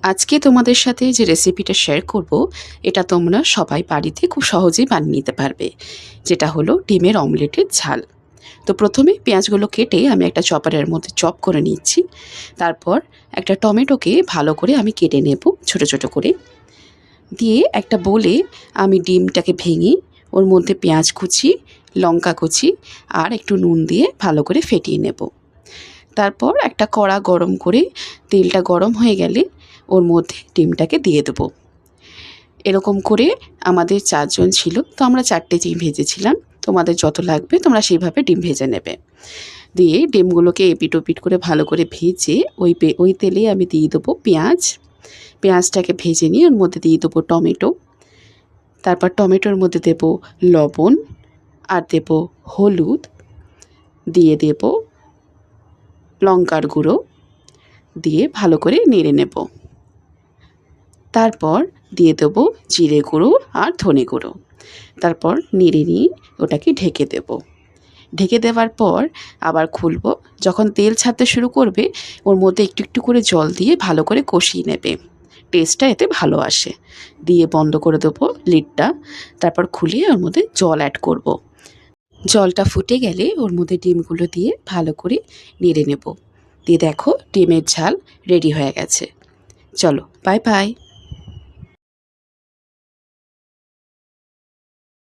আজকে তোমাদের সাথে যে রেসিপিটা শেয়ার করব, এটা তোমরা সবাই বাড়িতে খুব সহজেই বানিয়ে নিতে পারবে, যেটা হলো ডিমের অমলেটের ঝাল। তো প্রথমে পেঁয়াজগুলো কেটে আমি একটা চপারের মধ্যে চপ করে নিচ্ছি। তারপর একটা টমেটোকে ভালো করে আমি কেটে নেব ছোট ছোট করে। দিয়ে একটা বোলে আমি ডিমটাকে ভেঙে ওর মধ্যে পেঁয়াজ কুচি, লঙ্কা কুচি আর একটু নুন দিয়ে ভালো করে ফেটিয়ে নেব। তারপর একটা কড়া গরম করে তেলটা গরম হয়ে গেলে ওর মধ্যে ডিমটাকে দিয়ে দেবো। এরকম করে আমাদের 4 জন ছিল, তো আমরা 4টে ডিম ভেজেছিলাম। তোমাদের যত লাগবে তোমরা সেইভাবে ডিম ভেজে নেবে। দিয়ে ডিমগুলোকে এপিট ওপিট করে ভালো করে ভেজে ওই তেলেই আমি দিয়ে দেবো পেঁয়াজ। পেঁয়াজটাকে ভেজে নিয়ে ওর মধ্যে দিয়ে দেবো টমেটো। তারপর টমেটোর মধ্যে দেবো লবণ আর দেবো হলুদ, দিয়ে দেবো লঙ্কার গুঁড়ো, দিয়ে ভালো করে নেড়ে নেব। তারপর দিয়ে দেবো জিরে গুঁড়ো আর ধনে গুঁড়ো। তারপর নেড়ে নিয়ে ওটাকে ঢেকে দেব। ঢেকে দেওয়ার পর আবার খুলব। যখন তেল ছাড়তে শুরু করবে ওর মধ্যে একটু একটু করে জল দিয়ে ভালো করে কষিয়ে নেবে, টেস্টটা এতে ভালো আসে। দিয়ে বন্ধ করে দেবো লিডটা। তারপর খুলিয়ে ওর মধ্যে জল অ্যাড করব। জলটা ফুটে গেলে ওর মধ্যে ডিমগুলো দিয়ে ভালো করে নেড়ে নেব। দিয়ে দেখো ডিমের ঝাল রেডি হয়ে গেছে। চলো, বাই বাই।